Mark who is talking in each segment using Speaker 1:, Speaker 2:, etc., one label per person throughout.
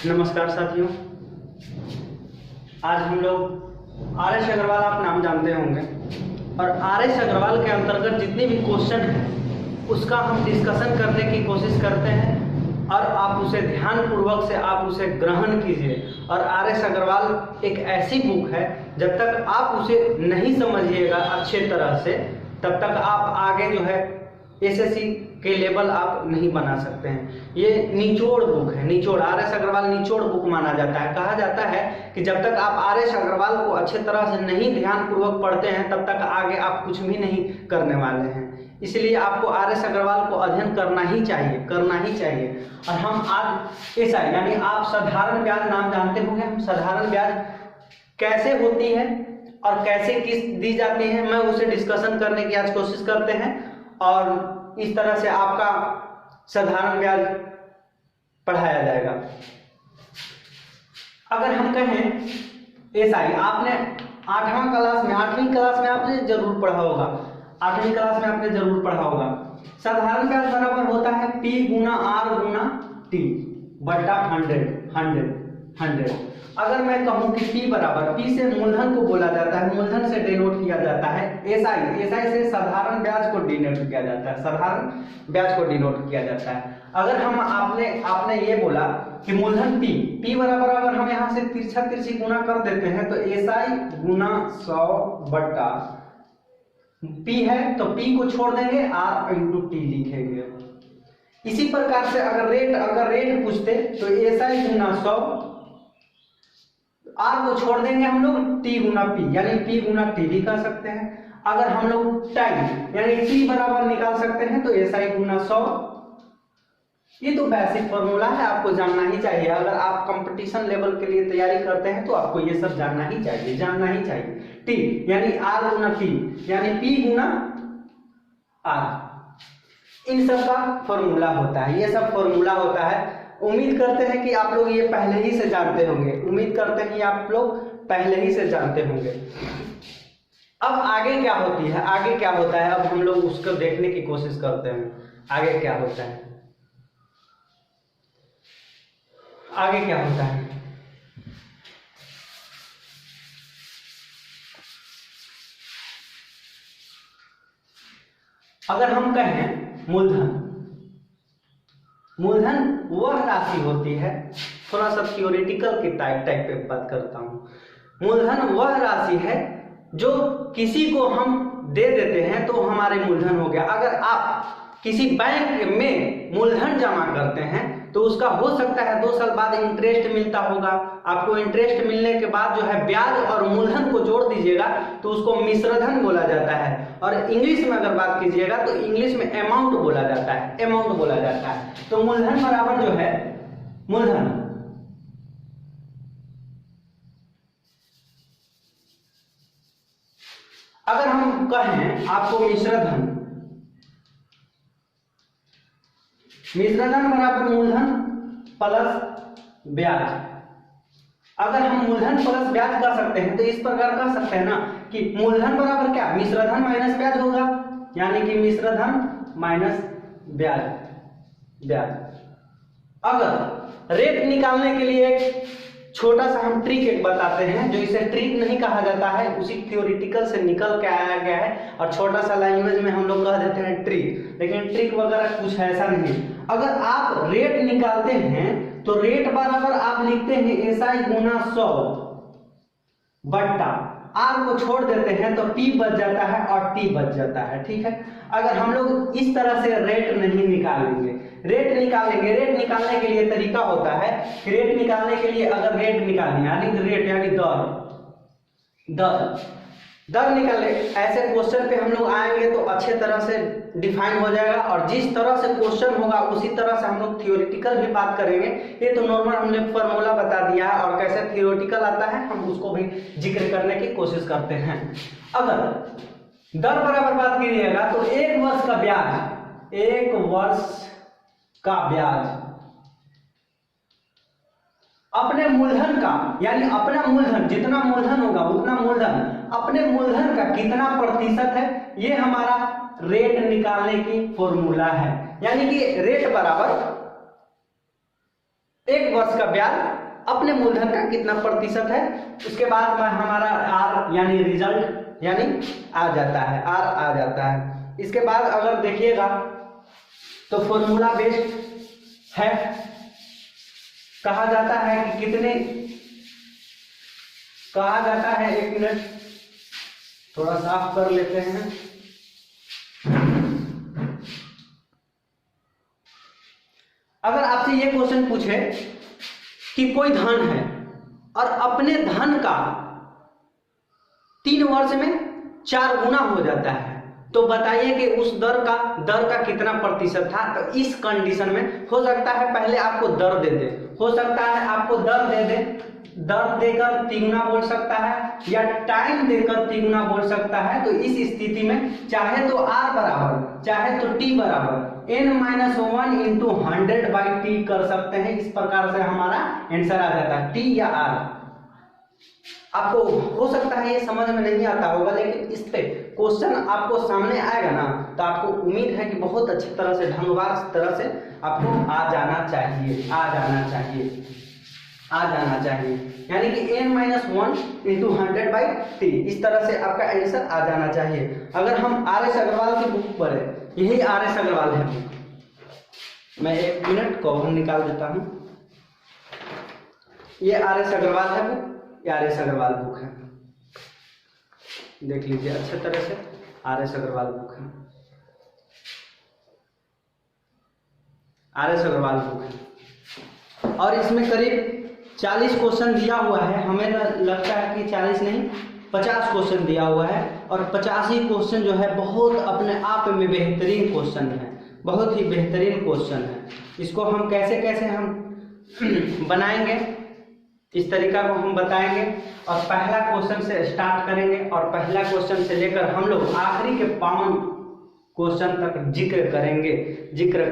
Speaker 1: नमस्कार साथियों, आज हम लोग आर एस अग्रवाल आप नाम जानते होंगे और आर एस अग्रवाल के अंतर्गत जितने भी क्वेश्चन हैं उसका हम डिस्कशन करने की कोशिश करते हैं और आप उसे ध्यानपूर्वक से आप उसे ग्रहण कीजिए। और आर एस अग्रवाल एक ऐसी बुक है, जब तक आप उसे नहीं समझिएगा अच्छे तरह से तब तक आप आगे जो है एसएससी के लेवल आप नहीं बना सकते हैं। ये निचोड़ बुक है, निचोड़ आर एस अग्रवाल निचोड़ बुक माना जाता है। कहा जाता है कि जब तक आप आर एस अग्रवाल को अच्छे तरह से नहीं ध्यानपूर्वक पढ़ते हैं तब तक आगे आप कुछ भी नहीं करने वाले हैं। इसलिए आपको आर एस अग्रवाल को अध्ययन करना ही चाहिए, करना ही चाहिए। और हम आज ऐसा यानी आप साधारण ब्याज नाम जानते होंगे, हम साधारण ब्याज कैसे होती है और कैसे किस्त दी जाती है मैं उसे डिस्कशन करने की आज कोशिश करते हैं और इस तरह से आपका साधारण ब्याज पढ़ाया जाएगा। अगर हम कहें एसआई, आपने 8वीं क्लास में आपने जरूर पढ़ा होगा, 8वीं क्लास में आपने जरूर पढ़ा होगा। साधारण ब्याज बराबर होता है P गुना R गुना T बटा 100। अगर मैं कहूं कि P बराबर, P से मूलधन को बोला जाता है, मूलधन से डिनोट किया जाता है। एसआई से साधारण ब्याज को डिनोट किया जाता है, साधारण ब्याज को डिनोट किया जाता है। अगर हम आपने ये बोला कि मूलधन P बराबर, अगर हम यहाँ से तिरछी गुना कर देते हैं तो एसआई गुना 100 बटा P है तो P को छोड़ देंगे, R इंटू T लिखेंगे। इसी प्रकार से अगर रेट पूछते तो एसआई गुना 100, R को छोड़ देंगे हम लोग, T गुना P यानी P गुना T भी कर सकते हैं। अगर हम लोग टाइम यानी T बराबर निकाल सकते हैं तो SI गुना 100। ये तो बेसिक फॉर्मूला है, आपको जानना ही चाहिए। अगर आप कंपटीशन लेवल के लिए तैयारी करते हैं तो आपको ये सब जानना ही चाहिए। T यानी R गुना P यानी P गुना R, इन सब का फॉर्मूला होता है, ये सब फॉर्मूला होता है। उम्मीद करते हैं कि आप लोग ये पहले ही से जानते होंगे, अब आगे क्या होता है, अब हम लोग उसको देखने की कोशिश करते हैं। आगे क्या होता है? अगर हम कहें मूलधन वह राशि होती है, थोड़ा सा थियोरेटिकल की टाइप पे बात करता हूं। मूलधन वह राशि है जो किसी को हम दे देते हैं तो हमारे मूलधन हो गया। अगर आप किसी बैंक में मूलधन जमा करते हैं तो उसका हो सकता है 2 साल बाद इंटरेस्ट मिलता होगा। आपको इंटरेस्ट मिलने के बाद जो है ब्याज और मूलधन को जोड़ दीजिएगा तो उसको मिश्रधन बोला जाता है। और इंग्लिश में अगर बात कीजिएगा तो इंग्लिश में अमाउंट बोला जाता है। तो मूलधन बराबर जो है मूलधन अगर हम कहें आपको मिश्रधन बराबर मूलधन प्लस ब्याज। अगर हम मूलधन प्लस ब्याज कर सकते हैं तो इस प्रकार कर सकते हैं ना कि मूलधन बराबर क्या, मिश्रधन माइनस ब्याज होगा, यानी कि मिश्रधन माइनस ब्याज। अगर रेट निकालने के लिए एक छोटा सा हम ट्रिक एक बताते हैं, जो इसे ट्रिक नहीं कहा जाता है, उसी थियोरिटिकल से निकल के आया गया है और छोटा सा लैंग्वेज में हम लोग कह देते हैं ट्रिक, लेकिन ट्रिक वगैरह कुछ ऐसा नहीं। अगर आप रेट निकालते हैं तो रेट बराबर आप लिखते हैं एसआई गुना 100 बट्टा R को छोड़ देते हैं तो P बच जाता है और T बच जाता है। ठीक है, अगर हम लोग इस तरह से रेट नहीं निकालेंगे, रेट निकालने के लिए तरीका होता है। रेट निकालने के लिए अगर रेट निकालनी यानी दर निकालने, ऐसे क्वेश्चन पे हम लोग आएंगे तो अच्छे तरह से डिफाइन हो जाएगा। और जिस तरह से क्वेश्चन होगा उसी तरह से हम लोग थियोरिटिकल भी बात करेंगे। ये तो नॉर्मल हमने फॉर्मूला बता दिया है और कैसे थियोरिटिकल आता है हम उसको भी जिक्र करने की कोशिश करते हैं। अगर दर बराबर बात कीजिएगा तो 1 वर्ष का ब्याज अपने मूलधन का, यानी अपना मूलधन जितना मूलधन होगा उतना मूलधन अपने मूलधन का कितना प्रतिशत है, ये हमारा रेट निकालने की फॉर्मूला है। यानी कि रेट बराबर 1 वर्ष का ब्याज अपने मूलधन का कितना प्रतिशत है, उसके बाद में हमारा आर यानी रिजल्ट यानी आ जाता है, आर आ जाता है। इसके बाद अगर देखिएगा तो फॉर्मूला बेस्ड है, कहा जाता है कि कितने, कहा जाता है, एक मिनट थोड़ा साफ कर लेते हैं। अगर आपसे ये क्वेश्चन पूछे कि कोई धन है और अपने धन का 3 वर्ष में 4 गुना हो जाता है, तो बताइए कि उस दर का कितना प्रतिशत था। तो इस कंडीशन में हो सकता है पहले आपको दर दे दे, हो सकता है आपको दर दे दे, दर देकर तिगुना बोल सकता है या टाइम देकर तिगुना बोल सकता है। तो इस स्थिति में चाहे तो r बराबर चाहे तो t बराबर n-1 इंटू 100/t कर सकते हैं। इस प्रकार से हमारा आंसर आ जाता है, t या r। आपको हो सकता है ये समझ में नहीं आता होगा, लेकिन इस पे क्वेश्चन आपको सामने आएगा ना, तो आपको उम्मीद है कि बहुत अच्छी तरह से ढंगवार तरह से आपको आ जाना चाहिए, आ जाना चाहिए, आ जाना चाहिए। यानी कि n-1 इंटू 100/t, इस तरह से आपका आंसर आ जाना चाहिए। अगर हम आर.एस. अग्रवाल की बुक पढ़े, यही आर.एस. अग्रवाल है बुक, मैं 1 मिनट कवर निकाल देता हूँ। ये आर.एस. अग्रवाल है बुक, आर.एस. अग्रवाल बुक है, देख लीजिए अच्छे तरह से, आर.एस. अग्रवाल बुक है, आर.एस. अग्रवाल बुक है। और इसमें करीब 40 क्वेश्चन दिया हुआ है, हमें लगता है कि 40 नहीं 50 क्वेश्चन दिया हुआ है, और 50 ही क्वेश्चन जो है बहुत अपने आप में बेहतरीन क्वेश्चन है, बहुत ही बेहतरीन क्वेश्चन है। इसको हम कैसे कैसे हम बनाएंगे, इस तरीका को हम बताएंगे, और पहला क्वेश्चन से स्टार्ट करेंगे, और पहला क्वेश्चन से लेकर हम लोग आखिरी के 5 क्वेश्चन तक जिक्र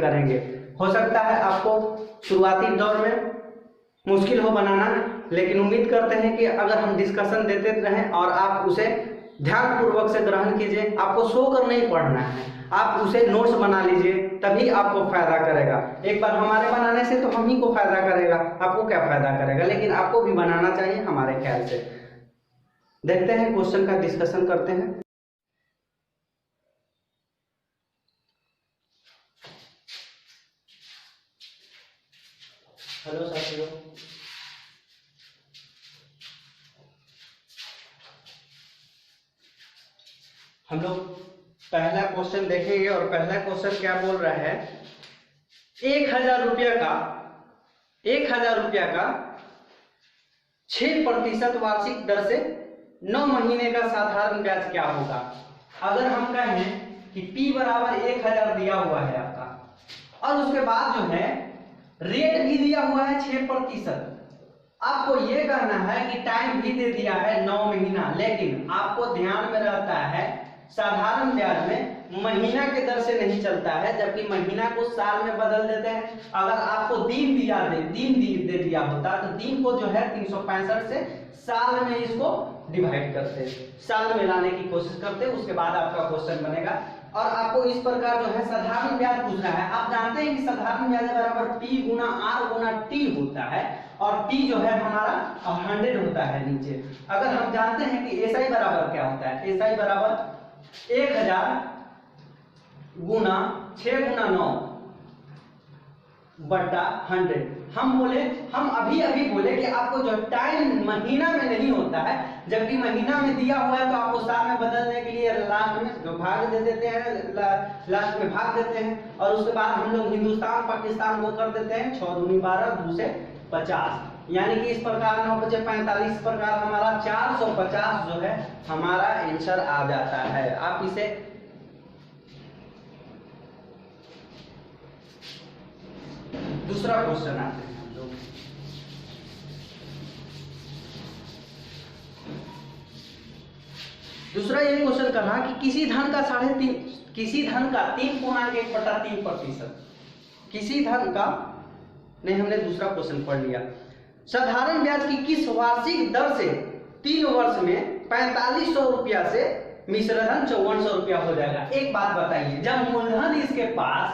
Speaker 1: करेंगे। हो सकता है आपको शुरुआती दौर में मुश्किल हो बनाना, लेकिन उम्मीद करते हैं कि अगर हम डिस्कशन देते रहें और आप उसे ध्यानपूर्वक से ग्रहण कीजिए, आपको सो कर नहीं पढ़ना है, आप उसे नोट्स बना लीजिए, तभी आपको फायदा करेगा। एक बार हमारे बनाने से तो हम ही को फायदा करेगा, आपको क्या फायदा करेगा, लेकिन आपको भी बनाना चाहिए हमारे ख्याल से। देखते हैं क्वेश्चन का डिस्कशन करते हैं। हेलो साथियों, हम लोग पहला क्वेश्चन देखेंगे, और पहला क्वेश्चन क्या बोल रहा है, 1000 रुपया का 6% वार्षिक दर से 9 महीने का साधारण ब्याज क्या होगा। अगर हम कहें कि P बराबर 1000 दिया हुआ है आपका, और उसके बाद जो है रेट भी दिया हुआ है 6%, आपको ये कहना है कि टाइम भी दे दिया है 9 महीना, लेकिन आपको ध्यान में रहता है साधारण ब्याज में महीना के दर से नहीं चलता है, जबकि महीना को साल में बदल देते हैं। अगर आपको दिन दे दिया होता तो दिन को जो है 365 से साल में इसको डिवाइड करते, साल में लाने की कोशिश करते, उसके बाद आपका क्वेश्चन बनेगा। और आपको इस प्रकार जो है साधारण ब्याज पूछ रहा है। आप जानते हैं कि साधारण ब्याज बराबर P गुना R गुना T होता है, और T जो है हमारा 100 होता है नीचे। अगर हम जानते हैं कि SI बराबर क्या होता है, SI बराबर 1000 गुना 6 गुना 9 बटा 100। हम अभी बोले कि आपको जो टाइम महीना में नहीं होता है, जबकि महीना में दिया हुआ है, तो आपको साल में बदलने के लिए लास्ट में जो भाग दे देते हैं, लास्ट में भाग देते हैं, और उसके बाद हम लोग हिंदुस्तान पाकिस्तान वो कर देते हैं 6 दूनी 12 2 से 50, यानी कि इस प्रकार 9 बचे 45, इस प्रकार हमारा 450 जो है हमारा आंसर आ जाता है। आप इसे दूसरा क्वेश्चन आते हैं हम लोग। दूसरा ये क्वेश्चन कहा कि किसी धन का 3.1/3%, किसी धन का नहीं, हमने दूसरा क्वेश्चन पढ़ लिया। साधारण ब्याज की किस वार्षिक दर से 3 वर्ष में 4500 रुपया से मिश्रधन 5400 रुपया हो जाएगा। एक बात बताइए, जब मूलधन इसके पास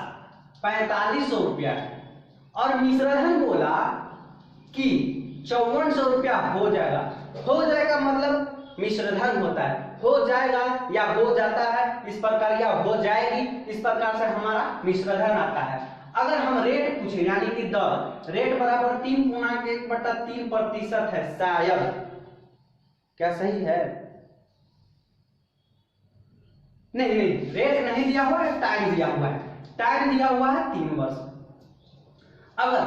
Speaker 1: 4500 रुपया है और मिश्रधन बोला कि 5400 रुपया हो जाएगा। हो जाएगा मतलब मिश्रधन होता है, हो जाएगा या हो जाता है इस प्रकार, या हो जाएगी इस प्रकार से हमारा मिश्रधन आता है। अगर हम रेट पूछे यानी कि दर, रेट बराबर 3/1/3% है शायद, क्या सही है? नहीं नहीं, रेट नहीं दिया हुआ है, टाइम दिया हुआ है, टाइम दिया हुआ है 3 वर्ष। अगर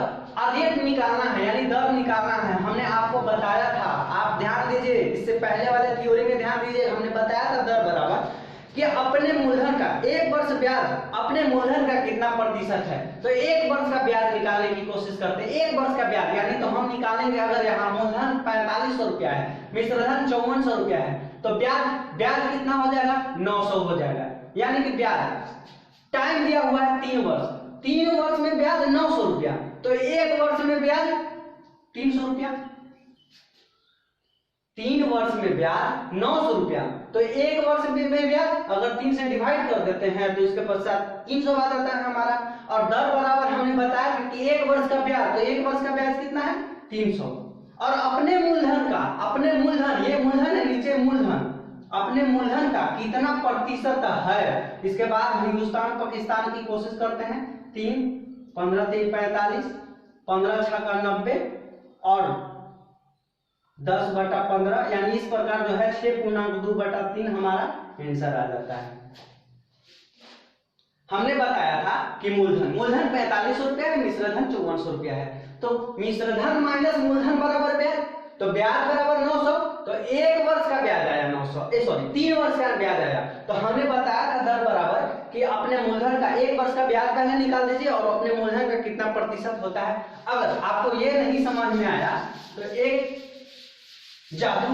Speaker 1: रेट निकालना है यानी दर निकालना है, हमने आपको बताया था, आप ध्यान दीजिए, इससे पहले वाले थ्योरी में ध्यान दीजिए, हमने बताया था दर बराबर कि अपने मूलधन का 1 वर्ष ब्याज अपने मूलधन का कितना प्रतिशत है। तो 1 वर्ष का ब्याज निकालने की कोशिश करते हैं। 1 वर्ष का ब्याज यानी तो हम निकालेंगे, अगर यहाँ मूलधन 4500 रुपया है, मिश्रधन 5400 रुपया है, तो ब्याज कितना हो जाएगा? 900 हो जाएगा। यानी कि ब्याज टाइम दिया हुआ है 3 वर्ष, 3 वर्ष में ब्याज 900 रुपया, तो 1 वर्ष में ब्याज 300 रुपया, 3 वर्ष में ब्याज 900 रुपया, तो 1 वर्ष में ब्याज अगर 3 से डिवाइड कर देते हैं तो इसके पश्चात 300 आ जाता है हमारा। और दर बराबर हमने बताया कि 1 वर्ष का ब्याज, तो 1 वर्ष का ब्याज कितना है? 300। और अपने मूलधन का, अपने मूलधन, ये मूलधन है, नीचे मूलधन, अपने मूलधन का कितना प्रतिशत है, इसके बाद हिंदुस्तान पाकिस्तान की कोशिश करते हैं। 3 15 3 45, 15 6 90 और 10/15, यानी इस प्रकार जो है 6.2/3 हमारा आंसर आ जाता है। हमने बताया था कि मूलधन 4500 रुपया है, मिश्रधन 5400 रुपया है, तो मिश्रधन माइनस मूलधन बराबर ब्याज, तो ब्याज बराबर 900, तो 1 वर्ष का ब्याज आया 900, 3 वर्ष का ब्याज आया। तो हमने बताया था दर बराबर कि अपने मूलधन का 1 वर्ष का ब्याज पहले निकाल दीजिए और अपने मूलधन का कितना प्रतिशत होता है। अगर आपको ये नहीं समझ में आया तो एक जादू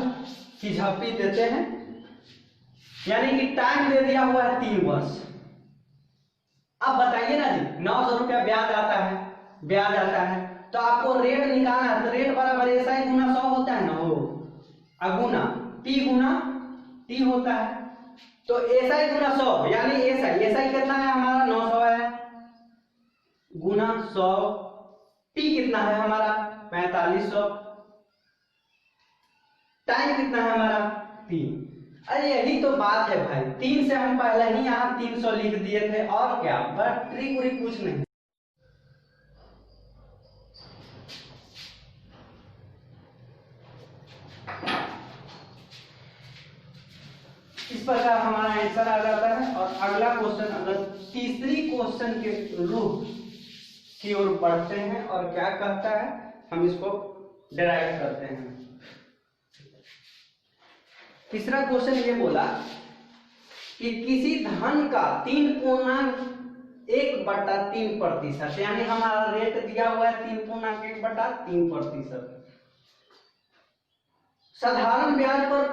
Speaker 1: की झांकी देते हैं, यानी कि टाइम दे दिया हुआ है 3 वर्ष। अब बताइए ना जी, 900 रुपया ब्याज आता है, ब्याज आता है, तो आपको रेट निकालना है, तो रेट बराबर SI गुना 100 होता है ना, वो अगुना P गुना T होता है, तो SI गुना 100 यानी SI कितना है हमारा? 900 है, गुना 100, T कितना है हमारा? 4500, टाइम कितना है हमारा? 3। अरे यही तो बात है भाई, 3 से हम पहले ही यहाँ 300 लिख दिए थे, और क्या, बस ट्रिक उरिक कुछ नहीं। इस प्रकार हमारा आंसर आ जाता है। और अगला क्वेश्चन, अगर तीसरी क्वेश्चन के रूप की ओर बढ़ते हैं, और क्या कहता है, हम इसको डिराइव करते हैं। तीसरा क्वेश्चन ये बोला कि किसी धन का 3.1/3%, यानी हमारा रेट दिया हुआ है 3.1/3%, साधारण ब्याज पर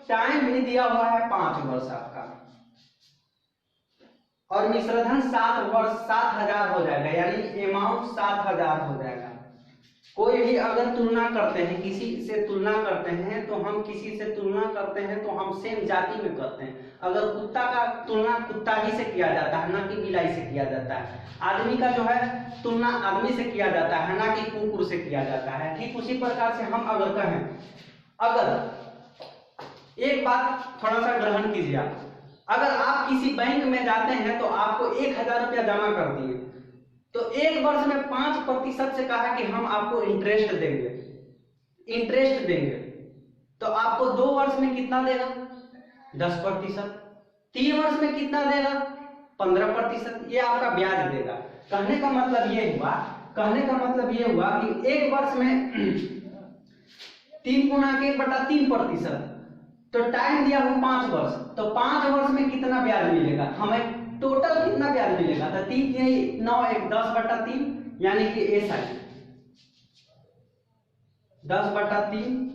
Speaker 1: टाइम भी दिया हुआ है 5 वर्ष आपका, और मिश्रधन 7 वर्ष 7000 हो जाएगा, यानी अमाउंट 7000 हो जाएगा। कोई भी अगर तुलना करते हैं, किसी से तुलना करते हैं, तो हम किसी से तुलना करते हैं तो हम सेम जाति में करते हैं। अगर कुत्ता का तुलना कुत्ता ही से किया जाता है, ना कि बिलाई से किया जाता है। आदमी का जो है तुलना आदमी से किया जाता है, ना कि कुकुर से किया जाता है। ठीक उसी प्रकार से हम अगर कहें, अगर एक बात थोड़ा सा ग्रहण कीजिए, अगर आप किसी बैंक में जाते हैं तो आपको 1000 रुपया जमा कर दिए, तो 1 वर्ष में 5% से कहा कि हम आपको इंटरेस्ट देंगे, तो आपको 2 वर्ष में कितना देगा? 10%। 3 वर्ष में कितना देगा? 15%। ये आपका ब्याज देगा। कहने का मतलब ये हुआ कि 1 वर्ष में 3.1/3%, तो टाइम दिया हुआ 5 वर्ष, तो 5 वर्ष में कितना ब्याज मिलेगा हमें? टोटल कितना ब्याज मिलेगा? तो 3 9 1 10/3, यानी कि SI 10/3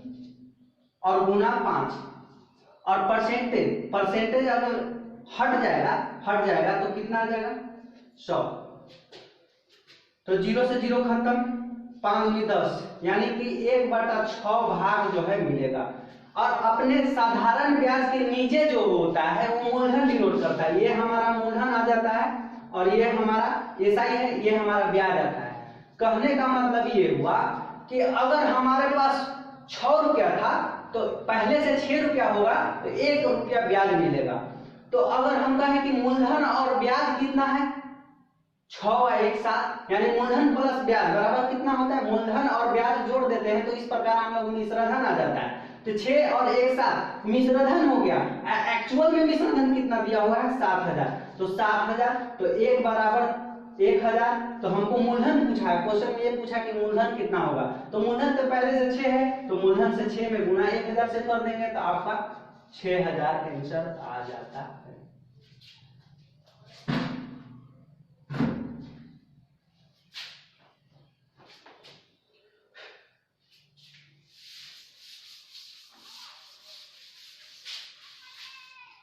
Speaker 1: और गुना 5, और परसेंटेज अगर हट जाएगा तो कितना आ जाएगा? 100। तो 0 से 0 खत्म, 5 में 10, यानी कि 1/6 भाग जो है मिलेगा। और अपने साधारण ब्याज के नीचे जो होता है वो मूलधन डिनोट करता है। ये हमारा मूलधन आ जाता है और ये हमारा SI है, ये हमारा ब्याज आता है। कहने का मतलब ये हुआ कि अगर हमारे पास 6 रुपया था तो पहले से 6 रुपया होगा तो 1 रुपया ब्याज मिलेगा। तो अगर हम कहें कि मूलधन और ब्याज कितना है, 6 और 1 7, यानी मूलधन प्लस ब्याज बराबर कितना होता है, मूलधन और ब्याज जोड़ देते हैं तो इस प्रकार हम लोग मिश्रधन आ जाता है। तो 6 और 1 7 मिश्रधन हो गया। एक्चुअल में मिश्रधन कितना दिया हुआ है, 7000। तो 7000 तो 1 बराबर 1000। तो हमको मूलधन पूछा है, क्वेश्चन में ये पूछा कि मूलधन कितना होगा। तो मूलधन तो पहले से 6 है, तो मूलधन से 6 में गुना 1000 से कर देंगे तो आपका 6000 आंसर आ जाता है।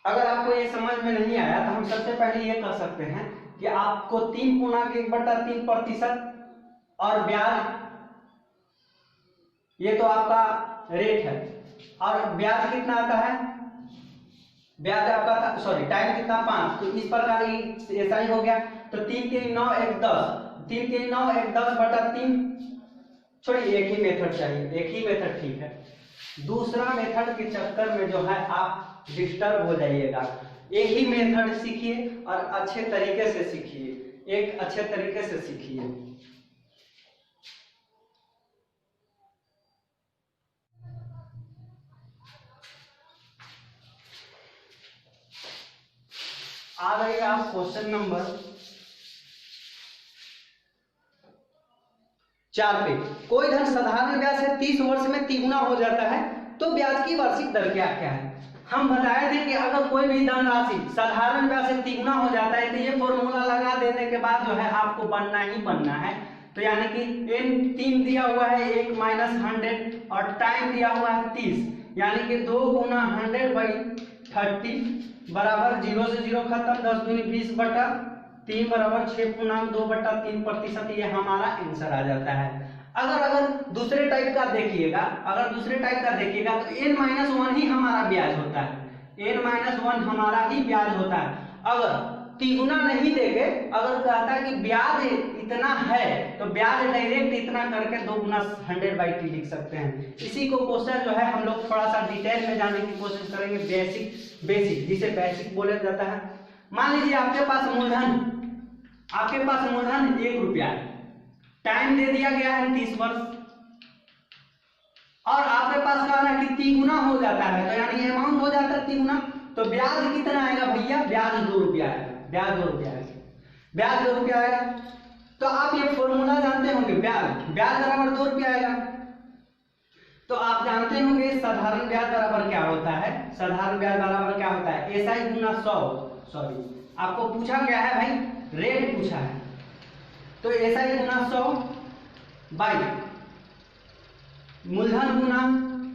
Speaker 1: अगर आपको ये समझ में नहीं आया तो हम सबसे पहले ये कर सकते हैं कि आपको 3/1/3% और ब्याज, ये तो आपका रेट है, और ब्याज कितना आता है, ब्याज आपका सॉरी टाइम कितना 5, तो इस प्रकार ऐसा ही हो गया। तो 3 3 9 1 10, 3 3 9 1 10/3, छोड़िए एक ही मेथड चाहिए, एक ही मेथड ठीक है। दूसरा मेथड के चक्कर में जो है आप डिस्टर्ब हो जाइएगा। एक ही मेथड सीखिए और अच्छे तरीके से सीखिए, एक अच्छे तरीके से सीखिए। आ रही आप क्वेश्चन नंबर 4 पे। कोई धन साधारण ब्याज से 30 वर्ष में तिगुना हो जाता है तो ब्याज की वार्षिक दर क्या क्या है। हम बताए थे कि अगर कोई भी धन राशि साधारण ब्याज से तिगुना हो जाता है तो ये फॉर्मूला लगा देने के बाद जो है आपको बनना ही बनना है। तो यानी कि n3 दिया हुआ है 1 - 100 और टाइम दिया हुआ है 30, यानी कि 2 × 100/30 बराबर 0 से 0 खत्म, 10 दूनी 20/3 बराबर 6×2/3%। ये हमारा आंसर आ जाता है। अगर दूसरे टाइप का देखिएगा, अगर दूसरे टाइप का देखिएगा तो n-1 ही हमारा ब्याज होता है, n-1 हमारा ही ब्याज होता है। अगर तिगुना नहीं देके अगर कहता है कि ब्याज इतना है तो ब्याज डायरेक्ट इतना करके 2 × 100/t लिख सकते हैं। इसी को क्वेश्चन जो है हम लोग थोड़ा सा डिटेल में जाने की कोशिश करेंगे, बेसिक जिसे बेसिक बोला जाता है। मान लीजिए आपके पास मूलधन 1 रुपया है, टाइम दे दिया गया है 30 वर्ष, और आपके पास कह रहा है कि तिगुना हो जाता है, तो यानी अमाउंट हो जाता है तिगुना, तो ब्याज कितना आएगा भैया, ब्याज 2 रुपया आएगा, ब्याज 2 रुपया आएगा, ब्याज 2 रुपया आएगा। तो आप ये फॉर्मूला जानते होंगे, ब्याज बराबर 2 रुपया आएगा। तो आप जानते होंगे साधारण ब्याज बराबर क्या होता है, साधारण ब्याज बराबर क्या होता है, SI × 100, सॉरी आपको पूछा गया है भाई, रेट पूछा है, तो SI × 100 बाई मूलधन गुना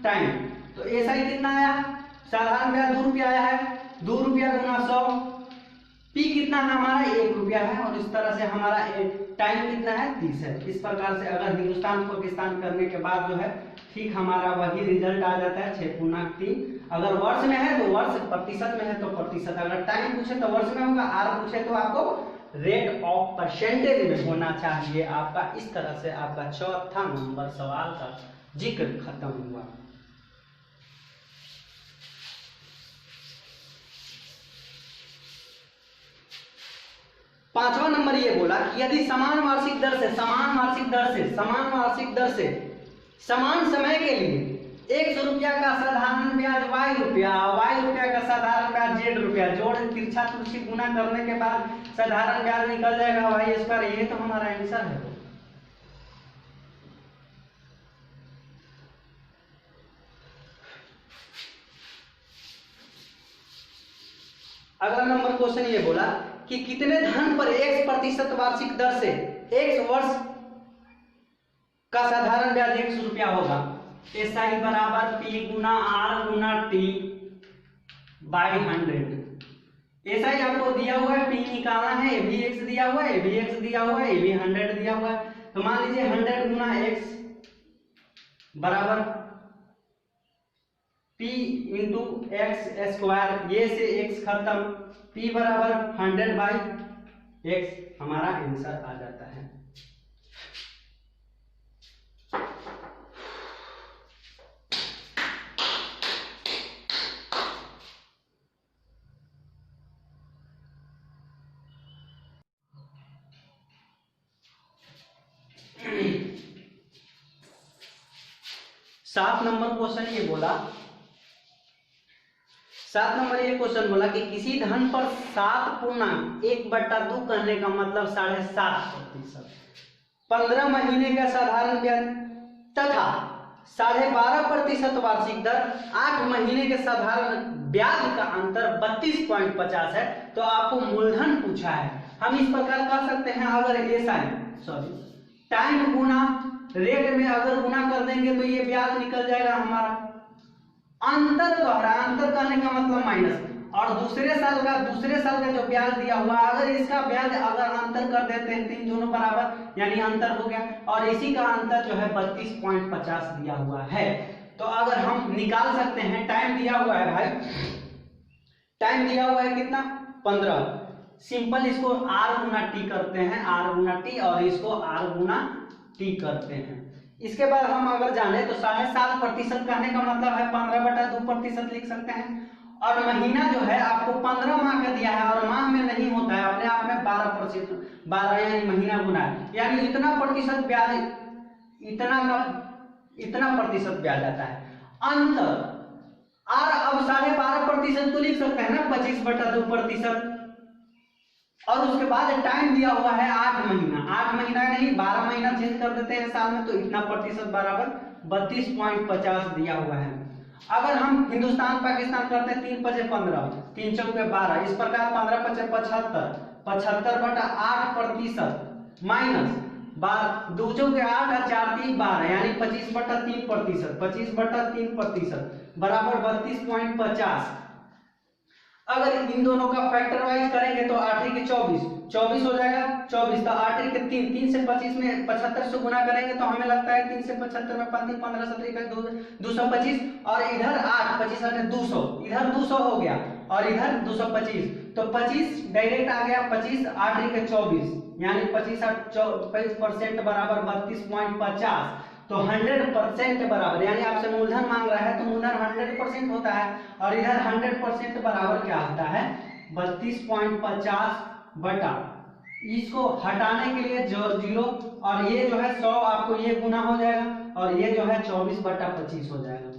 Speaker 1: टाइम। तो SI कितना आया, साधारण ब्याज 2 रुपया आया है, 2 रुपया × 100, P कितना है हमारा 1 रुपया है, और इस तरह से हमारा टाइम कितना है 30 है। इस प्रकार से अगर हिंदुस्तान पाकिस्तान करने के बाद जो है ठीक हमारा वही रिजल्ट आ जाता है 6×3। अगर वर्ष में है तो वर्ष, प्रतिशत में है तो प्रतिशत, अगर टाइम पूछे तो वर्ष में होगा, आर पूछे तो आपको रेट ऑफ परसेंटेज में होना चाहिए आपका। इस तरह से आपका चौथा नंबर सवाल का जिक्र खत्म हुआ। पांचवा नंबर ये बोला कि यदि समान वार्षिक दर से समान समय के लिए 100 रुपया का साधारण ब्याज y रुपया का साधारण ब्याज z रुपया, जोड़ तिरछा तुलसी गुना करने के बाद साधारण ब्याज निकल जाएगा y²। ये तो हमारा आंसर है। अगला नंबर क्वेश्चन ये बोला कि कितने धन पर 1% वार्षिक दर से 1 वर्ष का साधारण ब्याज 100 रुपया होगा। SI बराबर P × R × T/100। SI आपको दिया हुआ है, P निकालना है, ये भी x दिया हुआ है, ये भी x दिया हुआ है, ये भी 100 दिया हुआ है। तो मान लीजिए 100 × x बराबर P × x², ये से x खत्म, P बराबर 100/x हमारा आंसर आ जाता है। 7 नंबर क्वेश्चन ये बोला, 7 नंबर ये क्वेश्चन बोला कि किसी धन पर 7/1/2 करने का मतलब 7.5%, 15 महीने का साधारण ब्याज तथा 12.5% वार्षिक दर, 8 महीने के साधारण ब्याज का अंतर 32.50 है। तो आपको मूलधन पूछा है। हम इस प्रकार कर सकते हैं, अगर टाइम गुना रेट में अगर गुना कर देंगे तो ये ब्याज निकल जाएगा हमारा। अंतर कह रहा है, अंतर करने का मतलब माइनस, और दूसरे साल का जो ब्याज दिया हुआ है, अगर इसका ब्याज अगर अंतर कर देते हैं, तीन दोनों बराबर यानी अंतर हो गया, और इसी का अंतर जो है 32.50 दिया हुआ है। तो अगर हम निकाल सकते हैं, टाइम दिया हुआ है भाई, टाइम दिया हुआ है कितना 15, सिंपल इसको r गुना टी करते हैं, r गुना टी, और इसको r गुना टी करते हैं। इसके बाद हम अगर जाने तो 7.5% कहने का मतलब है 15/2% लिख सकते हैं। और महीना जो है आपको 15 माह का दिया है, और माह में नहीं होता है, अपने आप में 12%, 12 यानी महीना गुना है, यानी इतना प्रतिशत ब्याज, इतना प्रतिशत ब्याज आता है। अंतर और अब 12.5% तो लिख सकते हैं ना 25/2%, और उसके बाद टाइम दिया हुआ है 8 महीना, 8 महीना नहीं 12 महीना चेंज कर देते हैं साल में, तो इतना प्रतिशत बराबर 32.50 दिया हुआ है। अगर हम हिंदुस्तान पाकिस्तान करते हैं 3×5=15, 3×4=12, इस प्रकार 15×5=75, 75/8% माइनस 2×8 और 4×3=12 यानी 25/3%, 25/3% बराबर 32.50। अगर इन दोनों का फैक्टर वाइज करेंगे तो 8 के 24 हो जाएगा, 24 तो 8 के 3 से 25 में 75 से गुना करेंगे तो हमें लगता है 3 से 75 में 15 17 225, और इधर 8 25 8 200, इधर 200 हो गया और इधर 225, तो 25 डायरेक्ट आ गया 25, 8 के 24 यानी 25% बराबर 32.50। तो 100% बराबर, यानी आपसे मूलधन मांग रहा है तो मूलधन 100% होता है, और इधर 100% बराबर क्या होता है 32.50 बटा, इसको हटाने के लिए जो 0, और ये जो है 100 आपको ये गुना हो जाएगा, और ये जो है 24/25 हो जाएगा।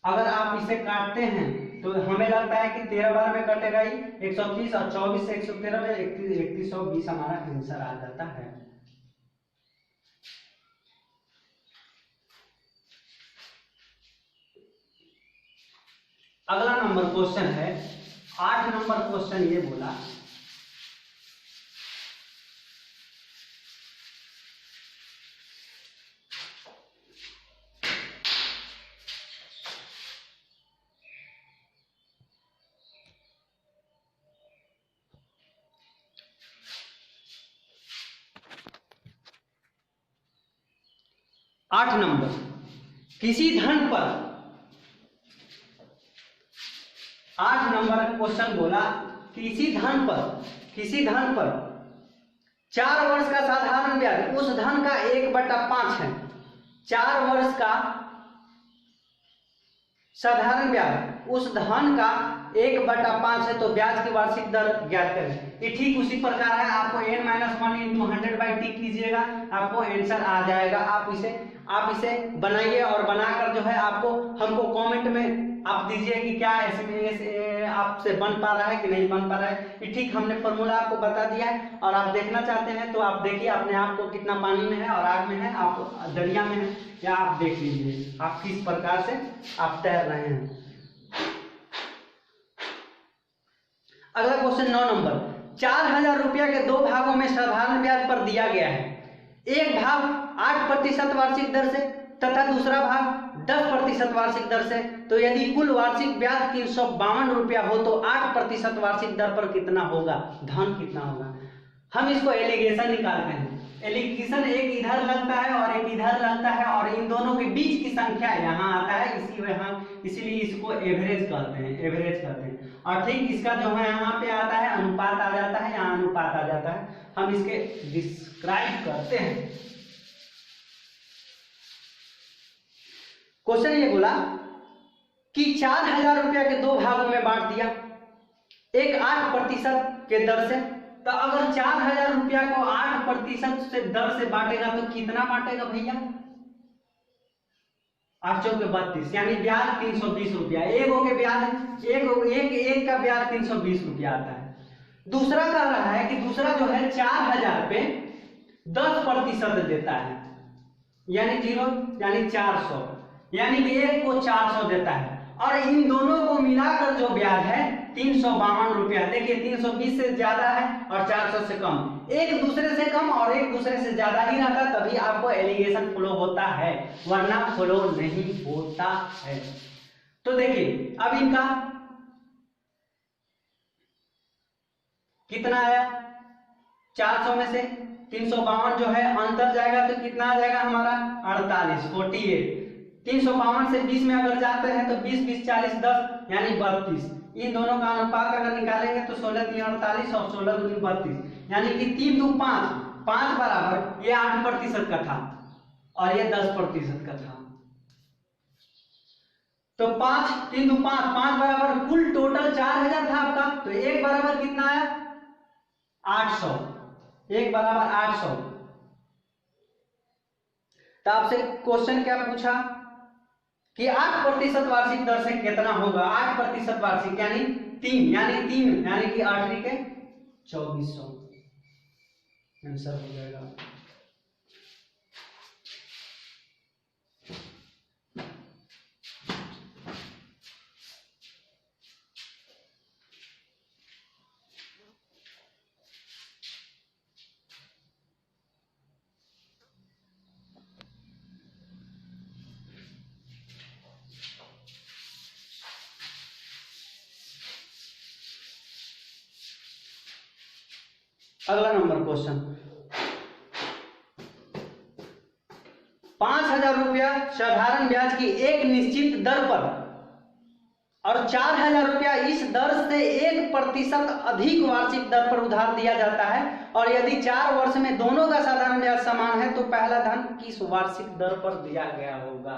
Speaker 1: अगर आप इसे काटते हैं तो हमें लगता है कि 13 बार में कटेगा ही 130, और 24 से 113 में 3120 हमारा आंसर आ जाता है। अगला नंबर क्वेश्चन है 8 नंबर क्वेश्चन ये बोला, आठ नंबर, किसी धन पर 8 नंबर क्वेश्चन बोला, किसी धन पर 4 वर्ष का साधारण ब्याज उस धन का 1/5 है। 4 वर्ष का साधारण ब्याज उस धन का 1/5 है, तो ब्याज की वार्षिक दर ज्ञात करें। ये ठीक उसी प्रकार है, आपको n-1 × 100/t कीजिएगा, आपको आंसर आ जाएगा। आप इसे बनाइए, और बनाकर जो है आपको हमको कमेंट में आप दीजिए कि क्या ऐसे आपसे बन पा रहा है कि नहीं बन पा रहा है। ये ठीक हमने फॉर्मूला आपको बता दिया है, और आप देखना चाहते हैं तो आप देखिए अपने आप को कितना पानी में है और आग में है, आप दरिया में है, या आप देख लीजिए आप किस प्रकार से आप तैर रहे हैं। अगला क्वेश्चन 9 नंबर, 4000 रुपया के 2 भागों में साधारण ब्याज पर दिया गया है। एक भाग 8% वार्षिक दर से तथा दूसरा भाग 10% वार्षिक दर से, तो यदि कुल वार्षिक ब्याज 352 रुपया हो तो 8% वार्षिक दर पर कितना होगा, धन कितना होगा। हम इसको एलिगेशन निकालते हैं। एलिगेशन एक इधर लगता है और एक इधर लगता है, और इन दोनों के बीच की संख्या यहाँ आता है, इसीलिए इसको एवरेज कहते हैं। और ठीक इसका जो है यहाँ पे आता है अनुपात आ जाता है, यहाँ अनुपात आ जाता है। हम इसके डिस्क्राइब करते हैं। क्वेश्चन ये बोला कि 4000 रुपया के 2 भागों में बांट दिया, एक 8% के दर से तो अगर 4000 रुपया को 8% से दर से बांटेगा तो कितना बांटेगा भैया? 8 चौके 32, यानी ब्याज 320 रुपया। एक हो के ब्याज एक का ब्याज 320 रुपया आता है। दूसरा कह रहा है कि दूसरा जो है 4000 पे 10% देता है, यानी 0 यानी 400, यानी कि एक को 400 देता है। और इन दोनों को मिलाकर जो ब्याज है 352 रुपया। देखिए 320 से ज्यादा है और 400 से कम, एक दूसरे से कम और एक दूसरे से ज्यादा ही रहता तभी आपको एलिगेशन फ्लो होता है, वरना फ्लो नहीं होता है। तो देखिए अब इनका कितना आया, 400 में से 352 जो है अंतर जाएगा तो कितना आ जाएगा हमारा 48। 352 से 20 में अगर जाते हैं तो 20 20 40 10 यानी 32। इन दोनों का अनुपात अगर निकालेंगे तो 16 3 48 और 16 2 32, यानी कि 3 2 5 5 बराबर ये 8% का था और ये 10% का था। तो 5 3 2 5 5 बराबर कुल टोटल 4000 था आपका, तो एक बराबर कितना आया 800, एक बराबर 800। तो आपसे क्वेश्चन क्या पूछा कि 8% वार्षिक दर से कितना होगा? 8% वार्षिक यानी 3 यानी कि 8 के 2400 आंसर हो जाएगा। अगला नंबर क्वेश्चन, 5000 रुपया साधारण ब्याज की एक निश्चित दर पर और 4000 रुपया इस दर से 1% अधिक वार्षिक दर पर उधार दिया जाता है, और यदि 4 वर्ष में दोनों का साधारण ब्याज समान है तो पहला धन किस वार्षिक दर पर दिया गया होगा?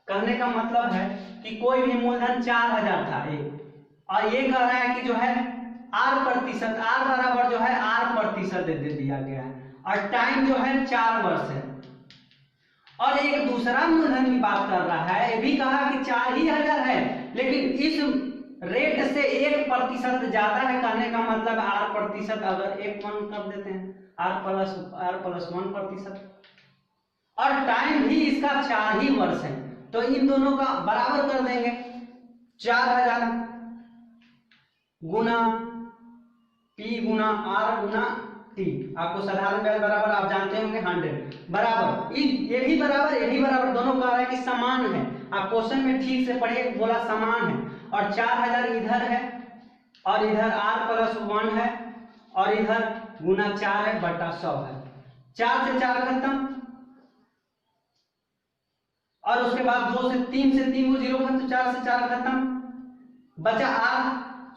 Speaker 1: कहने का मतलब है कि कोई भी मूलधन 4000 था एक, और ये कह रहा है कि जो है आर बराबर जो है 8% दे दिया गया है, और टाइम जो है 4 वर्ष है। और एक दूसरा मूलधन की बात कर रहा है, ये भी कहा कि 4000 है, लेकिन इस रेट से 1% ज्यादा है। कहने का मतलब 8%, अगर 1 कर देते हैं R+1%, और टाइम भी इसका 4 ही वर्ष है, तो इन दोनों का बराबर कर देंगे। 4000 गुना P गुना R गुना T, आपको साधारण ब्याज बराबर आप जानते होंगे 100 बराबर, ये भी बराबर दोनों कह रहा है कि समान है। आप क्वेश्चन में ठीक से पढ़िए, बोला समान है, और 4000 इधर है और इधर R+1 है और इधर गुना 4 है बटा 100 है। 4 से 4 खत्म, और उसके बाद 2 से 3 से 3 को 0 खत्म, तो 4 से 4 खत्म, बचा R,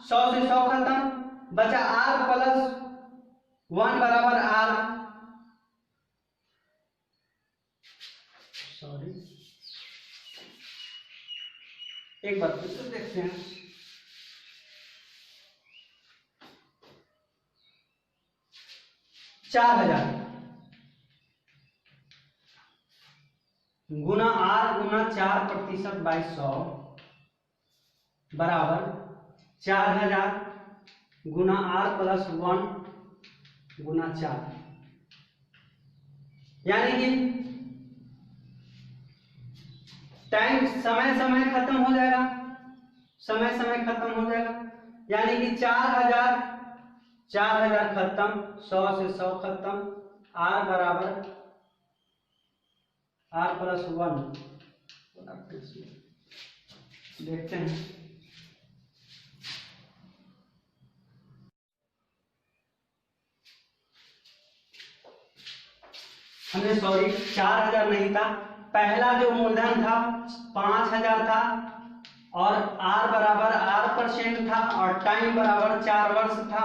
Speaker 1: 100 से 100 खत्म, बचा R+1 बराबर R, सॉरी एक बार फिर से देखते हैं। $4000 गुना R गुना 4% बाई 100 बराबर 4000 गुना R+1 गुना 4, यानी कि टाइम समय खत्म हो जाएगा, खत्म हो जाएगा, यानी कि 4000 खत्म, 100 से 100 खत्म, R बराबर R+1 देखते हैं। हमने 4000 नहीं था, पहला जो मूलधन था 5000 था, और R बराबर R% था, और टाइम बराबर 4 वर्ष था,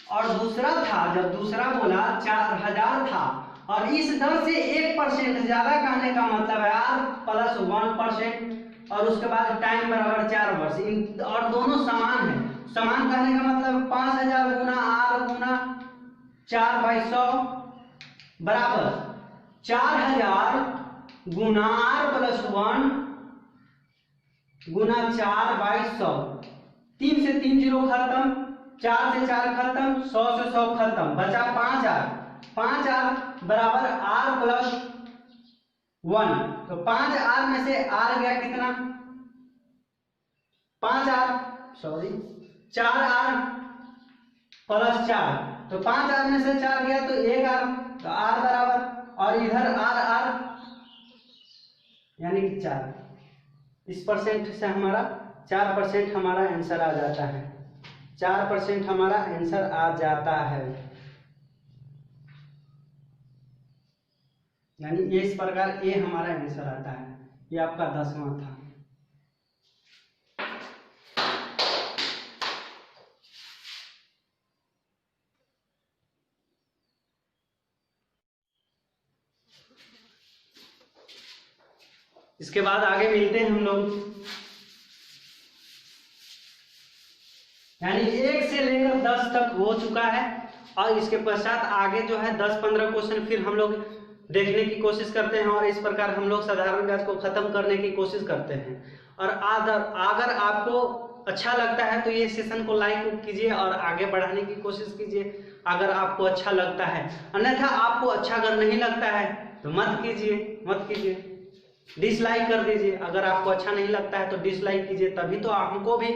Speaker 1: और दूसरा था, जब दूसरा बोला 4000 था, और इस दर से 1% ज्यादा, कहने का मतलब है R+1%, और उसके बाद टाइम बराबर 4 वर्ष, और दोनों समान है। समान कहने का मतलब 5000 गुना R गुना 4/100 बराबर 4000 गुना r+1 गुना 4/100। 3 से 3 जीरो खत्म, 4 से 4 खत्म, 100 से 100 खत्म, बचा 5000। 5000 बराबर r+1। तो 5r में से r गया कितना? 5r 4r + 4। तो 5r में से 4 गया तो 1r, तो r बराबर, और इधर r यानी कि 4। इस परसेंट से हमारा 4% हमारा आंसर आ जाता है। 4% हमारा आंसर आ जाता है। यानी ये इस प्रकार ये हमारा आंसर आता है। ये आपका 10वां था। इसके बाद आगे मिलते हैं हम लोग। यानी 1 से लेकर 10 तक हो चुका है, और इसके पश्चात आगे जो है 10-15 क्वेश्चन फिर हम लोग देखने की कोशिश करते हैं, और इस प्रकार हम लोग साधारण ब्याज को खत्म करने की कोशिश करते हैं। और अगर आपको अच्छा लगता है तो ये सेशन को लाइक कीजिए और आगे बढ़ाने की कोशिश कीजिए अगर आपको अच्छा लगता है। अन्यथा आपको अच्छा अगर नहीं लगता है तो मत कीजिए, डिसलाइक कर दीजिए। अगर आपको अच्छा नहीं लगता है तो डिसलाइक कीजिए, तभी तो हमको भी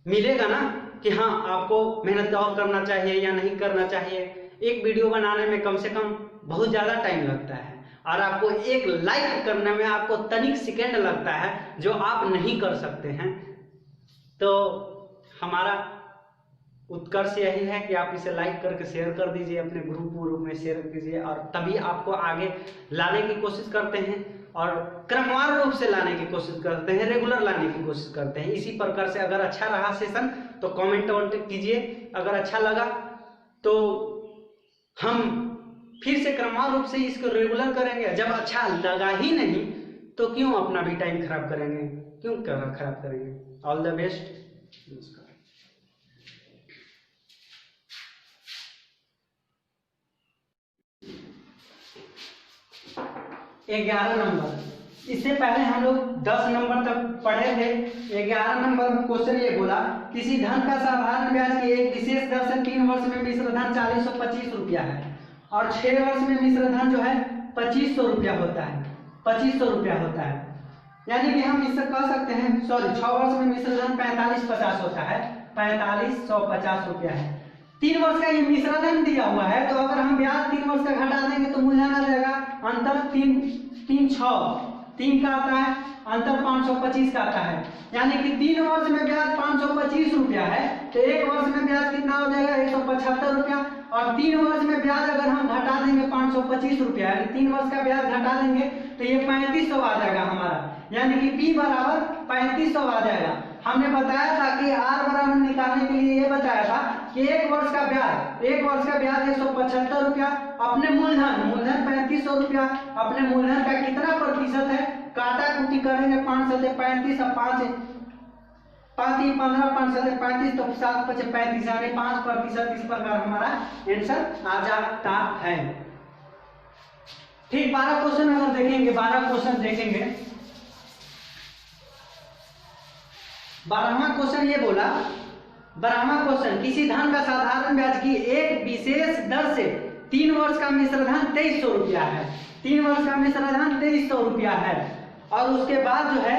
Speaker 1: मिलेगा ना कि हाँ आपको मेहनत और करना चाहिए या नहीं करना चाहिए। एक वीडियो बनाने में कम से कम बहुत ज़्यादा टाइम लगता है, और आपको एक लाइक करने में आपको तनिक सेकंड लगता है, जो आप नहीं कर सकते हैं। तो हमारा उत्कर्ष यही है कि आप इसे लाइक करके शेयर कर दीजिए, अपने ग्रुप में शेयर कीजिए, और तभी आपको आगे लाने की कोशिश करते हैं, और क्रमवार रूप से लाने की कोशिश करते हैं, रेगुलर लाने की कोशिश करते हैं। इसी प्रकार से अगर अच्छा रहा सेशन तो कमेंट कीजिए, अगर अच्छा लगा तो हम फिर से क्रमवार रूप से इसको रेगुलर करेंगे। जब अच्छा लगा ही नहीं तो क्यों अपना भी टाइम खराब करेंगे, क्यों खराब करेंगे। All the best. नमस्कार। 11 नंबर, इससे पहले हम लोग 10 नंबर तक पढ़े थे। 11 नंबर क्वेश्चन ये बोला, किसी धन का साधारण ब्याज की एक विशेष दर से 3 वर्ष में मिश्र धन 4025 रुपया है, और 6 वर्ष में मिश्र धन जो है 2500 रुपया होता है। 2500 रुपया होता है, यानी कि हम इससे कह सकते हैं 6 वर्ष में मिश्र धन 4550 होता है, 4550 रुपया है। 3 वर्ष का ये मिश्र धन दिया हुआ है, तो अगर हम ब्याज 3 वर्ष का घटा देंगे तो मूलधन आ जाएगा अंतर 3 का आता है, अंतर 525 का आता है। यानी कि 3 वर्ष में ब्याज 525 रुपया है, तो 1 वर्ष में ब्याज कितना हो जाएगा 175 रुपया, और 3 वर्ष में ब्याज अगर हम घटा देंगे 525 रुपया, यानी 3 वर्ष का ब्याज घटा देंगे तो ये 3500 आ जाएगा हमारा, यानी कि P बराबर 3500 आ जाएगा। हमने बताया था कि R बराबर निकालने के लिए ये बताया था कि 1 वर्ष का ब्याज 175 रुपया, अपने मूलधन 3500 रुपया, अपने मूलधन का कितना प्रतिशत है, काटा कुटी करेंगे 5 से 35, 5 15 5 से 35, तो 7 5 35 यानी 5%। इस प्रकार हमारा आंसर आ जाता है। ठीक 12 क्वेश्चन अगर देखेंगे, 12 क्वेश्चन देखेंगे। 12वां क्वेश्चन ये बोला, 12वां क्वेश्चन, किसी धन का साधारण ब्याज की एक विशेष दर से 3 वर्ष का मिश्र धन 2300 रुपया है। 3 वर्ष का मिश्र धन 2300 रुपया है, और उसके बाद जो है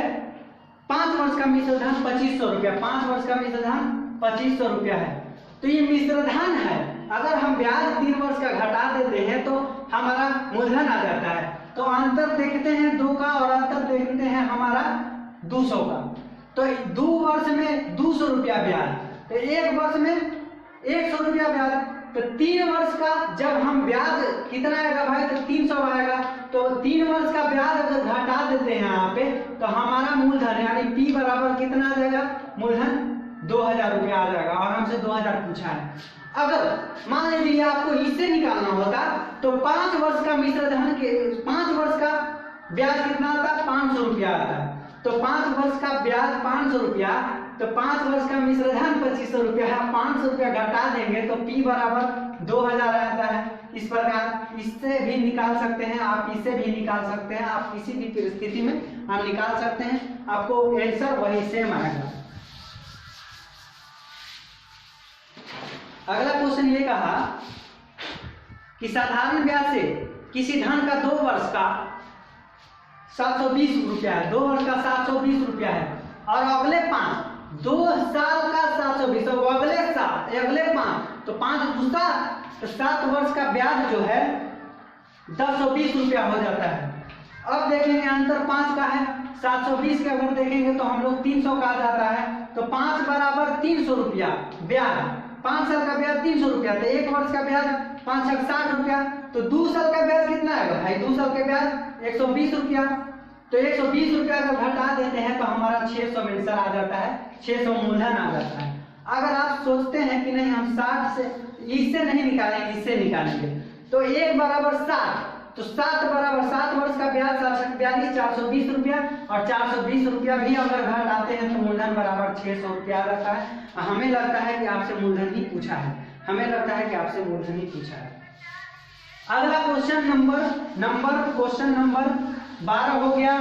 Speaker 1: 5 वर्ष का मिश्र धन 2500 रुपया, 5 वर्ष का मिश्र धन 2500 रुपया है। तो ये मिश्र धन है, अगर हम ब्याज 3 वर्ष का घटा देते हैं तो हमारा मूलधन आ जाता है। तो अंतर देखते हैं 2 का, और अंतर देखते हैं हमारा 200 का। तो 2 वर्ष में 200 रुपया ब्याज, तो 1 वर्ष में 100 रुपया ब्याज, तो 3 वर्ष का जब हम ब्याज कितना आएगा भाई, तो 300 आएगा। तो 3 वर्ष का ब्याज अगर घटा देते हैं यहाँ पे तो हमारा मूलधन यानी P बराबर कितना आ जाएगा, मूलधन 2000 रुपया आ जाएगा, और हमसे 2000 पूछा है। अगर मान लीजिए आपको इससे निकालना होता तो 5 वर्ष का मिश्र धन के 5 वर्ष का ब्याज कितना आता है, 500 रुपया आता है। तो 5 वर्ष का ब्याज 500 रुपया, तो 5 वर्ष का मिश्र धन 2500 रुपया है। 500 रुपया घटा देंगे तो P बराबर 2000 आता है। इस प्रकार इससे भी निकाल सकते हैं आप, इससे भी निकाल सकते हैं आप, किसी भी परिस्थिति में आप निकाल सकते हैं, आपको आंसर वही सेम आएगा। अगला क्वेश्चन ये कहा कि साधारण ब्याज से किसी धन का 2 वर्ष का 720 रुपया है, 2 वर्ष का 720 रुपया है और अगले 2 साल का 720, तो अगले 5 तो 5 दूसरा तो 7 वर्ष का ब्याज जो है 1020 रुपया हो जाता है। अब देखेंगे अंतर 5 का है, 720 के अगर देखेंगे तो हम लोग 300 का आ जाता है, तो 5 बराबर 300 रुपया ब्याज, 5 साल का ब्याज 300 रुपया, तो 1 वर्ष का ब्याज 5 60 रुपया, तो 2 साल का ब्याज कितना आएगा भाई? 2 साल का ब्याज 120 रुपया, तो 120 रुपया अगर घटा देते हैं तो हमारा 600 आंसर आ जाता है, 600 मूलधन आ जाता है। अगर आप सोचते हैं कि नहीं हम 60 से इससे नहीं निकालेंगे, इससे निकालेंगे, तो 1 बराबर 60, तो 7 बराबर 7 वर्ष का ब्याज 742 420 रुपया, और 420 रुपया भी अगर घटाते हैं तो मूलधन बराबर 600 रुपया रहता है। हमें लगता है कि आपसे मूलधन ही पूछा है, हमें लगता है कि आपसे मूलधन ही पूछा है। अगला क्वेश्चन नंबर 12 हो गया,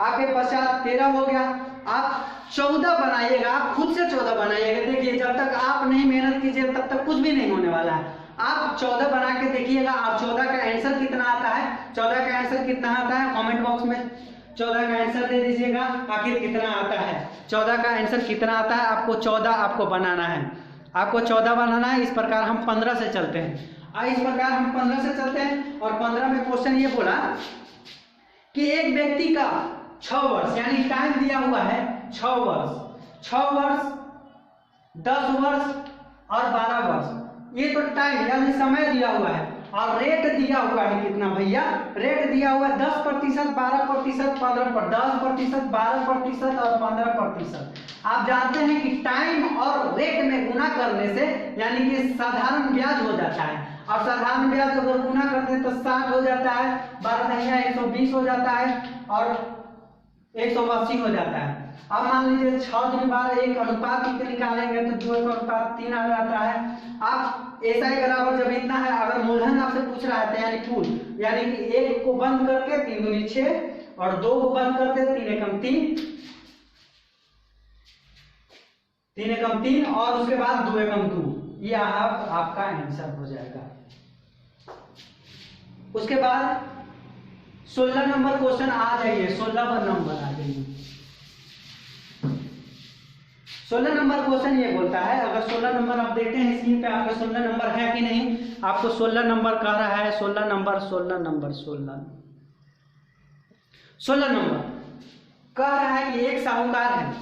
Speaker 1: आपके पश्चात 13 हो गया, आप 14 बनाइएगा, आप खुद से 14 बनाइएगा। देखिए जब तक आप नहीं मेहनत कीजिए तब तक कुछ भी नहीं होने वाला है। आप 14 बना के देखिएगा, आप 14 का आंसर कितना आता है, 14 का आंसर कितना आता है कमेंट बॉक्स में 14 का आंसर दे दीजिएगा, आखिर कितना आता है, 14 का आंसर कितना आता है। आपको 14 आपको बनाना है, आपको 14 बनाना है। इस प्रकार हम 15 से चलते हैं, इस प्रकार हम 15 से चलते हैं, और 15 में क्वेश्चन ये बोला कि एक व्यक्ति का 6 वर्ष यानी टाइम दिया हुआ है 6 वर्ष 10 वर्ष और 12 वर्ष, ये तो टाइम यानी समय दिया हुआ है, और रेट दिया हुआ है कितना भैया? रेट दिया हुआ है 10%, 12%, 15%, 10%, 12% और 15%। आप जानते हैं कि टाइम और रेट में गुना करने से यानी कि साधारण ब्याज हो जाता है, और साधारण ब्याज अगर गुना करते हैं तो 60 हो जाता है, 12 दहिया 120 हो जाता है और 180 हो जाता है। अब मान लीजिए 6 दिन बाद एक अनुपात निकालेंगे तो 2:3 आ जाता है। आप ऐसा ही बराबर जब इतना है, अगर मूलधन आपसे पूछ रहा है यानी कुल, यानी कि 1 को बंद करके 3 दूनी 6 और 2 को बंद करते 3 एकम 3 और उसके बाद 2 एकम 2, ये आपका आंसर हो जाएगा। उसके बाद 16 नंबर क्वेश्चन आ जाइए, 16 नंबर आ जाइए। 16 नंबर क्वेश्चन ये बोलता है, अगर 16 नंबर आप देखते हैं स्क्रीन पे आपका 16 नंबर है कि नहीं, आपको 16 नंबर कह रहा है, 16 नंबर कह रहा है कि एक साहूकार है,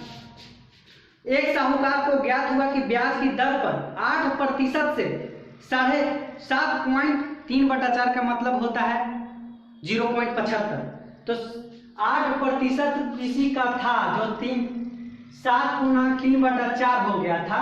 Speaker 1: एक साहूकार को ज्ञात हुआ कि ब्याज की दर पर 8% से 7.3/4 का मतलब होता है 0.75, तो 8% किसी का था जो 7 × 3/4 हो गया था,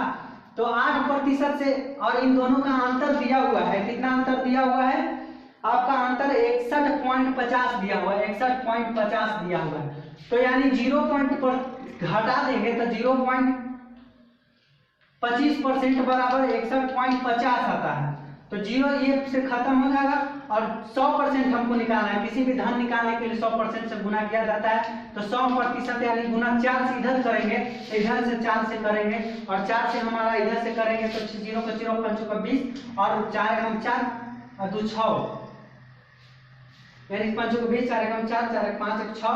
Speaker 1: तो 8% से, और इन दोनों का अंतर दिया हुआ है, कितना अंतर दिया हुआ है आपका? अंतर 61.50 दिया हुआ है, 61.50 दिया हुआ है, तो यानी 0 पर घटा देंगे तो 0.25% बराबर 61.50 आता है, तो 0 ये से खत्म हो जाएगा, और 100% हमको निकालना है। किसी भी धन निकालने के लिए 100% से गुना किया जाता है, तो 100% यानी गुना 4 से इधर करेंगे, इधर से 4 से करेंगे, और 4 से हमारा इधर से करेंगे तो 0 का 0 5 का 20 और 4 हम 4 और 2 6, यानी 5 का 20, 4 हम 4, 4 5 6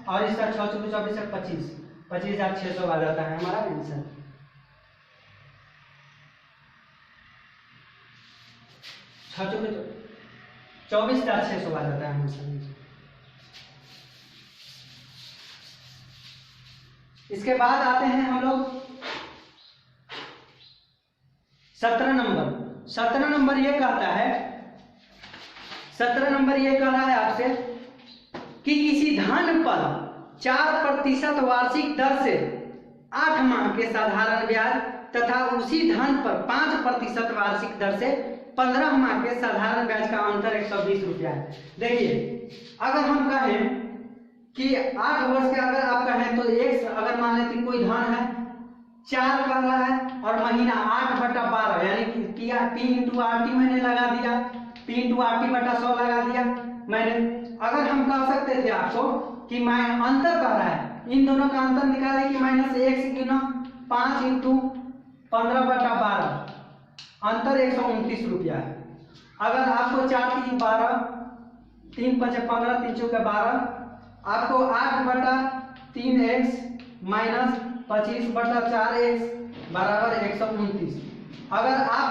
Speaker 1: और इसका 6 × 24 25, 25,600 आ जाता है हमारा आंसर। छह 24,600 आ जाता है आंसर। इसके बाद आते हैं हम लोग 17 नंबर। 17 नंबर ये कहता है, 17 नंबर ये कह रहा है आपसे कि किसी धन पर 4% वार्षिक दर से 8 माह के साधारण ब्याज तथा उसी धन पर 5% वार्षिक दर से 15 माह के साधारण ब्याज का अंतर 120 रुपया है। देखिए अगर हम कहें कि 8 वर्ष के अगर आप कहें तो एक अगर मान लेते कोई धन है 4 कह रहा है और महीना 8/12 यानी कि P इंटू RT मैंने लगा दिया, P इंटू RT बटा 100 लगा दिया मैंने। अगर हम कह सकते थे आपको कि मैं अंतर कह रहा है, इन दोनों का अंतर निकाले कि -1 गुना 5 इंटू 15/12 अंतर 129 रुपया है। अगर आपको 4 3 12 3 5 15 3 चौके 12 आपको 8/3x माइनस 25/4x बराबर 129। अगर आप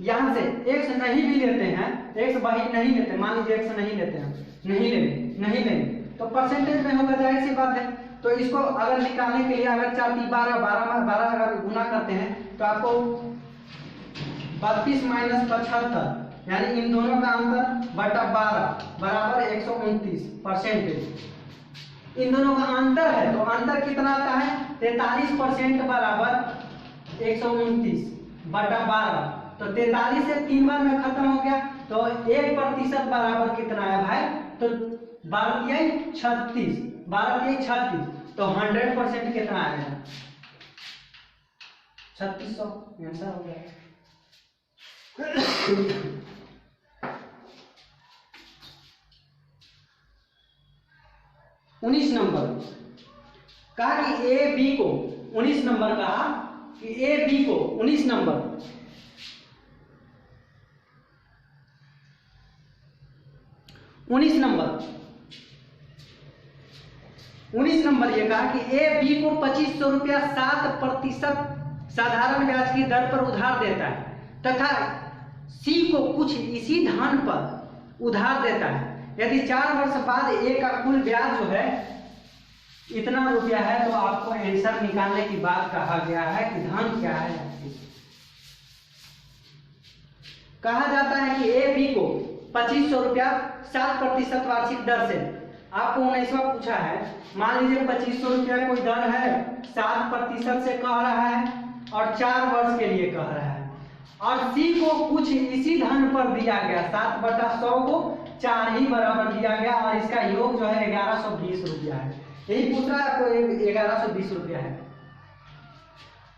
Speaker 1: यहाँ से x नहीं भी लेते हैं, x वही नहीं लेते, मान लीजिए x नहीं लेते हैं, नहीं लेंगे तो परसेंटेज में होगा, जाहिर सी बात है। तो इसको अगर निकालने के लिए अगर 4 3 12 12 अगर गुना करते हैं तो आपको 32 माइनस 75 यानी इन दोनों का अंतर बटा 12 बराबर 129 परसेंटेज। इन दोनों का अंतर है तो अंतर कितना आता है 43% बराबर 129 बटा 12। तो 43 से 3 बार में खत्म हो गया तो 1% बराबर कितना है भाई, तो 12×36 तो 100% कितना आएगा 3600 आंसर हो गया। 19 नंबर कहा कि ए बी को 19 नंबर कहा कि ए बी को 19 नंबर 19 नंबर ये कहा कि ए बी को 2500 रुपया 7% साधारण ब्याज की दर पर उधार देता है तथा सी को कुछ इसी धन पर उधार देता है। यदि 4 वर्ष बाद ए का कुल ब्याज जो है इतना रुपया है तो आपको आंसर निकालने की बात कहा गया है कि धन क्या है। कहा जाता है कि ए बी को 2500 रुपया 7% वार्षिक दर से, आपको 19वां पूछा है, मान लीजिए 2500 रुपया कोई दर है 7% से कह रहा है और 4 वर्ष के लिए कह रहा है और सी को कुछ इसी धन पर दिया गया 7/100 को 4 ही बराबर दिया गया और इसका योग जो है 1120 रुपया है। यही पूछ रहा है आपको 1120 रुपया है।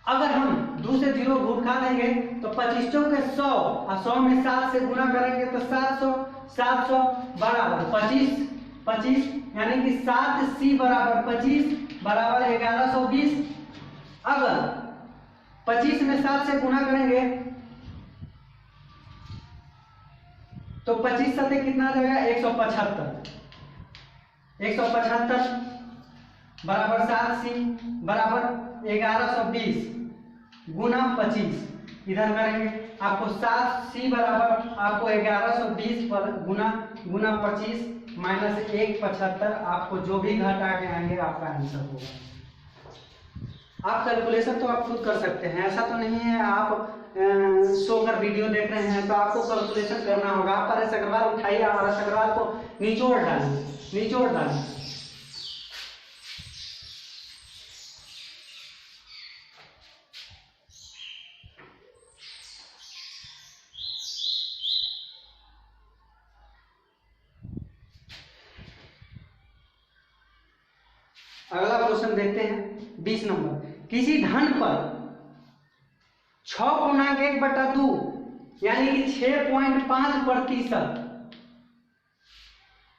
Speaker 1: अगर हम 2 से 0 घटा देंगे तो 25 के 100 और 100 में 7 से गुना करेंगे तो 700 बराबर 25 यानी कि 7C बराबर 25 बराबर 1120। अगर 25 में 7 से गुना करेंगे तो 25 सते कितना आ जाएगा 175 बराबर 7C बराबर 1120 गुना 25 इधर करेंगे आपको 7C बराबर आपको 1120 पर गुना 25 माइनस 175 आपको जो भी घटा के आएंगे आपका आंसर होगा। आप कैलकुलेशन तो आप खुद कर सकते हैं, ऐसा तो नहीं है आप शो कर वीडियो देख रहे हैं तो आपको कैलकुलेशन करना होगा। आप आरएस अग्रवाल उठाइए और आरएस अग्रवाल को निचोड़ डालिए। अगला क्वेश्चन देखते हैं 20 नंबर। किसी धन पर 6×1/2 यानी कि 6.5%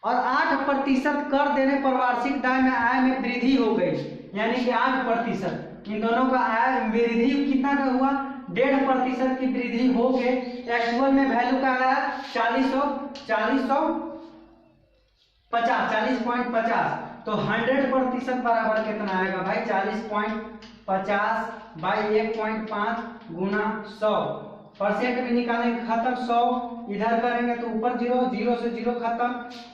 Speaker 1: और 8% कर देने पर वार्षिक आय में वृद्धि हो गई यानी कि 8%। इन दोनों का आय वृद्धि कितना का हुआ 1.5% की वृद्धि हो के एक्चुअल में वैल्यू का आया 40.50 तो 100% बराबर कितना आएगा भाई 40.50 बाई 1.5 गुना 100 परसेंट भी निकालेंगे खत्म 100 इधर करेंगे तो ऊपर 0 से 0 खत्म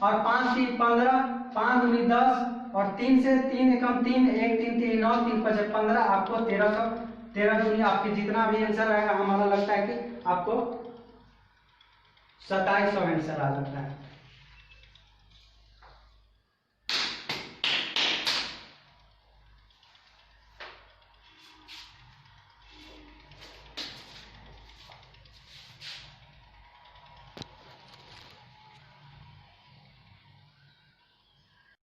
Speaker 1: और 5 3 15 5 दूनी 10 और 3 से 3 एकम 3 1 3 3 9 3 5 15 आपको 1300 दूनी आपके जितना भी आंसर आएगा हमारा लगता है कि आपको 2700 आंसर आ सकता है।